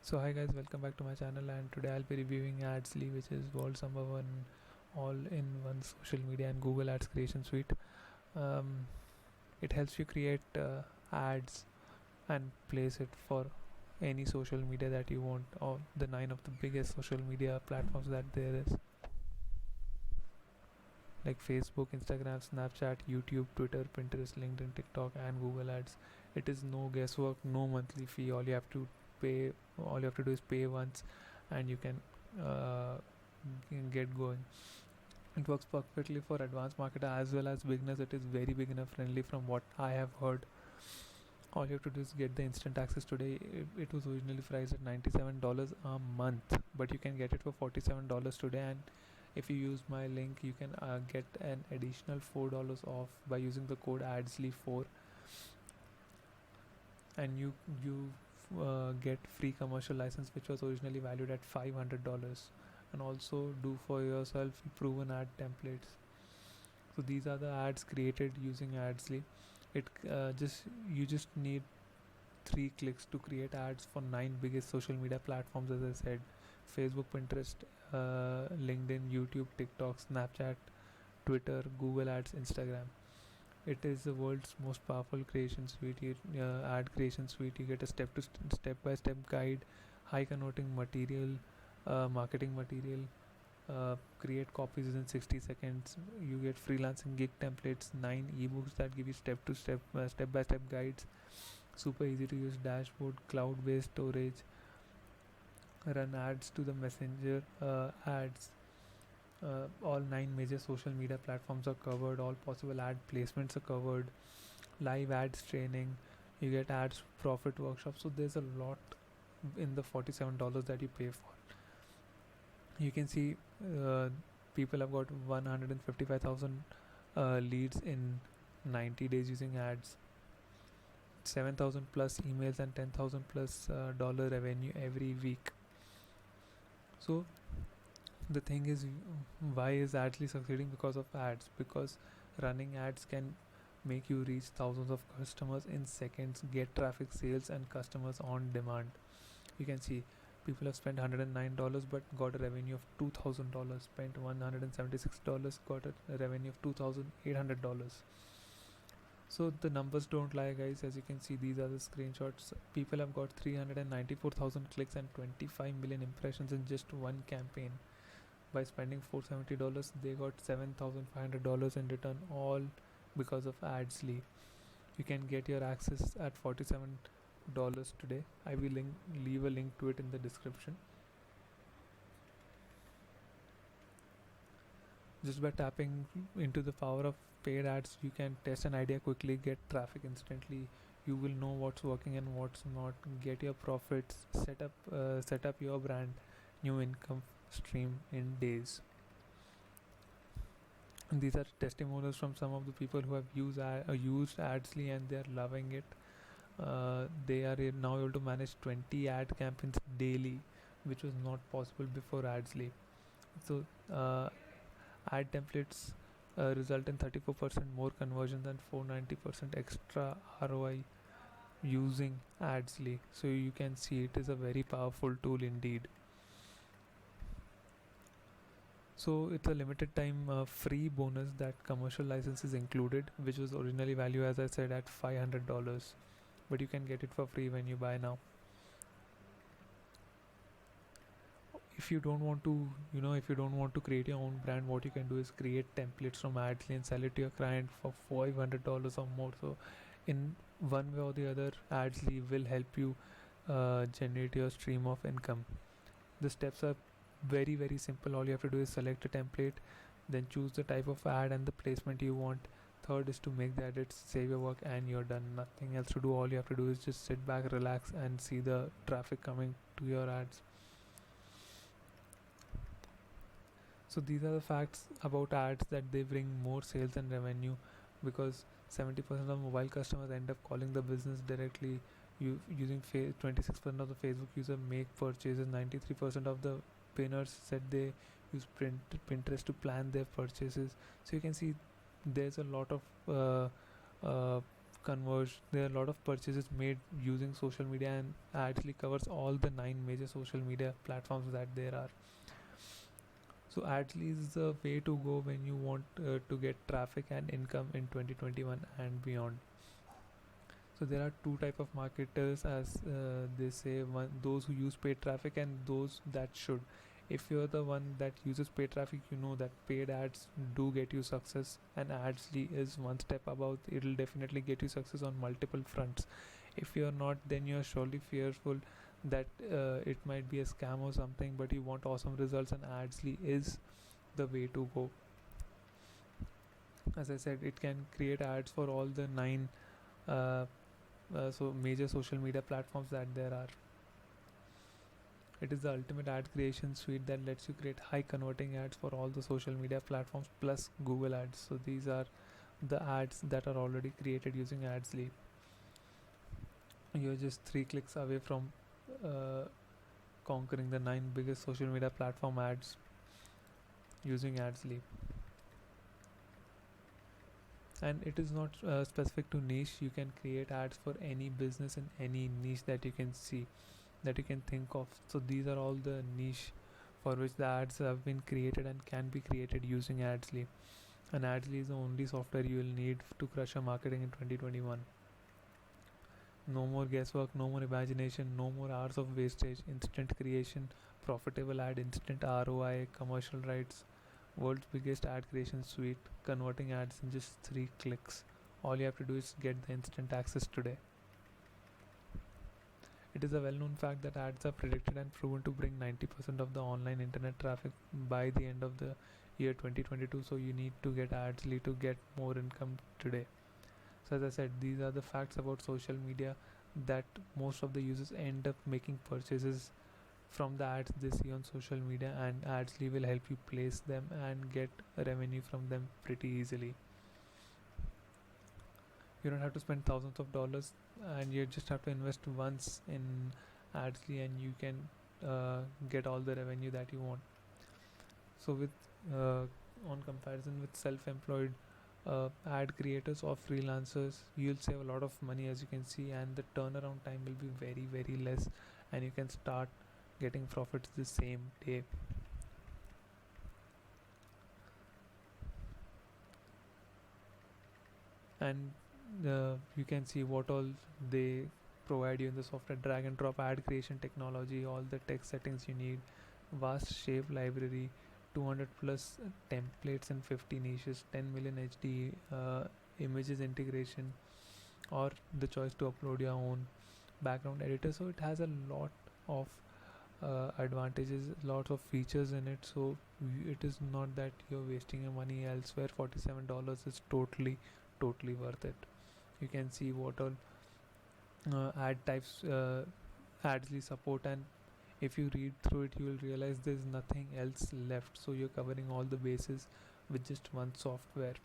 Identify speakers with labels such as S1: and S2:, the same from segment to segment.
S1: So hi guys, welcome back to my channel, and today I'll be reviewing Adsly, which is world's number one all-in-one social media and Google Ads creation suite. Um, it helps you create ads and place it for any social media that you want, or the 9 of the biggest social media platforms that there is, like Facebook, Instagram, Snapchat, YouTube, Twitter, Pinterest, LinkedIn, TikTok, and Google Ads. It is no guesswork, no monthly fee. All you have to do is pay once, and you can get going. It works perfectly for advanced marketer as well as beginners. It is very beginner friendly from what I have heard. All you have to do is get the instant access today. It was originally priced at $97 a month, but you can get it for $47 today. And if you use my link, you can get an additional $4 off by using the code ADSLY4, and you get free commercial license, which was originally valued at $500. And also do for yourself proven ad templates. So these are the ads created using Adsly. You just need 3 clicks to create ads for 9 biggest social media platforms, as I said: Facebook, Pinterest, LinkedIn, YouTube, TikTok, Snapchat, Twitter, Google Ads, Instagram. It is the world's most powerful creation suite. Ad creation suite. You get a step by step guide, high converting material, marketing material. Create copies in 60 seconds. You get freelancing gig templates, 9 ebooks that give you step by step guides, super easy to use dashboard, cloud based storage, run ads to the messenger ads. All 9 major social media platforms are covered, all possible ad placements are covered, live ads training, you get ads profit workshop. So there's a lot in the $47 that you pay for. You can see people have got 155,000 leads in 90 days using ads, 7,000 plus emails, and 10,000 plus dollar revenue every week. So the thing is, why is Adsly succeeding? Because of ads. Because running ads can make you reach thousands of customers in seconds, get traffic, sales, and customers on demand. You can see people have spent $109 but got a revenue of $2,000, spent $176, got a revenue of $2,800. So the numbers don't lie, guys. As you can see, these are the screenshots. People have got 394,000 clicks and 25 million impressions in just one campaign. By spending $470, they got $7,500 in return, all because of Adsly. You can get your access at $47 today. I will leave a link to it in the description. Just by tapping into the power of paid ads, you can test an idea quickly, get traffic instantly. You will know what's working and what's not. Get your profits, set up your brand, new income stream in days. And these are testimonials from some of the people who have used Adsly, and they are loving it. They are now able to manage 20 ad campaigns daily, which was not possible before Adsly. So ad templates result in 34% more conversion than 490% extra ROI using Adsly. So you can see it is a very powerful tool indeed. So it's a limited time free bonus that commercial license is included, which was originally valued, as I said, at $500, but you can get it for free when you buy now. If you don't want to create your own brand, what you can do is create templates from Adsly and sell it to your client for $500 or more. So in one way or the other, Adsly will help you generate your stream of income. The steps are very very simple. All you have to do is select a template, then choose the type of ad and the placement you want. Third is to make the edits, save your work, and you're done. Nothing else to do. All you have to do is just sit back, relax, and see the traffic coming to your ads. So these are the facts about ads, that they bring more sales and revenue, because 70% of mobile customers end up calling the business directly. Using 26% of the Facebook user make purchases. 93% of the pinners said they use Pinterest to plan their purchases. So you can see there's a lot of converge. There are a lot of purchases made using social media, and actually covers all the 9 major social media platforms that there are. So Adly is the way to go when you want to get traffic and income in 2021 and beyond. So there are two type of marketers, as they say, one those who use paid traffic and those that should. If you're the one that uses paid traffic, you know that paid ads do get you success, and Adsly is one step above. It'll definitely get you success on multiple fronts. If you're not, then you're surely fearful that it might be a scam or something, but you want awesome results, and Adsly is the way to go. As I said, it can create ads for all the nine major social media platforms that there are. It is the ultimate ad creation suite that lets you create high converting ads for all the social media platforms plus Google Ads. So these are the ads that are already created using Adsly. You're just 3 clicks away from conquering the 9 biggest social media platform ads using Adsly. And it is not specific to niche. You can create ads for any business in any niche that you can see, that you can think of. So these are all the niche for which the ads have been created and can be created using Adsly. And Adsly is the only software you will need to crush your marketing in 2021. No more guesswork, no more imagination, no more hours of wastage. Instant creation, profitable ad, instant ROI, commercial rights, world's biggest ad creation suite, converting ads in just 3 clicks. All you have to do is get the instant access today. It is a well-known fact that ads are predicted and proven to bring 90% of the online internet traffic by the end of the year 2022. So you need to get Adsly to get more income today. So as I said, these are the facts about social media, that most of the users end up making purchases from the ads they see on social media, and Adsly will help you place them and get revenue from them pretty easily. You don't have to spend thousands of dollars, and you just have to invest once in Adsly, and you can get all the revenue that you want. So with on comparison with self-employed ad creators or freelancers, you'll save a lot of money, as you can see, and the turnaround time will be very less, and you can start getting profits the same day. And you can see what all they provide you in the software: drag and drop ad creation technology, all the text settings you need, vast shape library, 200 plus templates in 50 niches, 10 million HD images integration, or the choice to upload your own background editor. So it has a lot of advantages, lots of features in it. So it is not that you're wasting your money elsewhere. $47 is totally worth it. You can see what all ad types Adsly support, and if you read through it, you will realize there's nothing else left. So you're covering all the bases with just one software.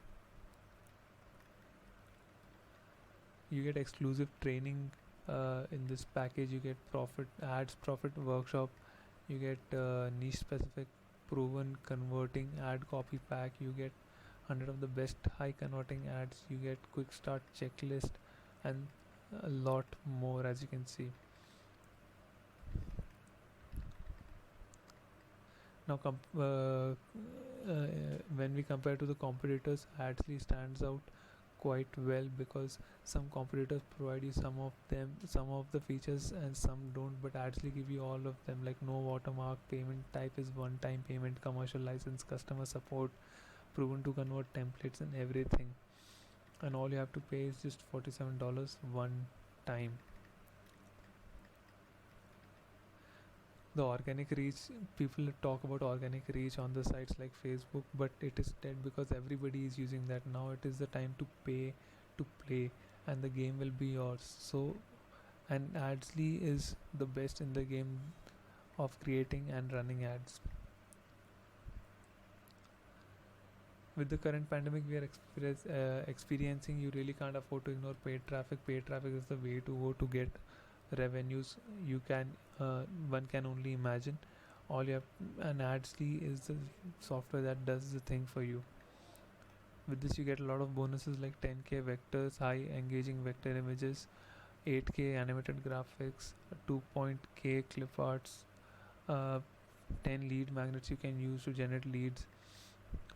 S1: You get exclusive training in this package. You get profit workshop. You get niche specific proven converting ad copy pack. You get 100 of the best high converting ads. You get quick start checklist, and a lot more, as you can see. Now when we compare to the competitors, Adsly stands out quite well, because some competitors provide you some of the features, and some don't, but Adsly give you all of them, like no watermark, payment type is one time payment, commercial license, customer support, proven to convert templates, and everything. And all you have to pay is just $47 one time. The organic reach, people talk about organic reach on the sites like Facebook, but it is dead because everybody is using that. Now it is the time to pay to play, and the game will be yours. So, and Adsly is the best in the game of creating and running ads. With the current pandemic we are experiencing, you really can't afford to ignore paid traffic. Paid traffic is the way to go to get revenues. You can one can only imagine. All you have, and Adsly is the software that does the thing for you. With this you get a lot of bonuses like 10k vectors, high engaging vector images, 8k animated graphics, 2.k clip arts, uh, 10 lead magnets you can use to generate leads,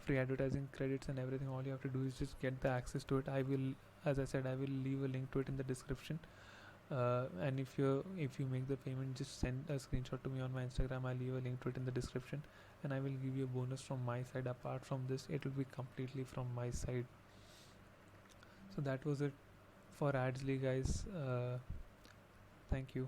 S1: free advertising credits and everything. All you have to do is just get the access to it. I will, as I said, I will leave a link to it in the description. And if you make the payment, just send a screenshot to me on my Instagram. I'll leave a link to it in the description, and I will give you a bonus from my side. Apart from this, it will be completely from my side. So that was it for Adsley, guys. Thank you.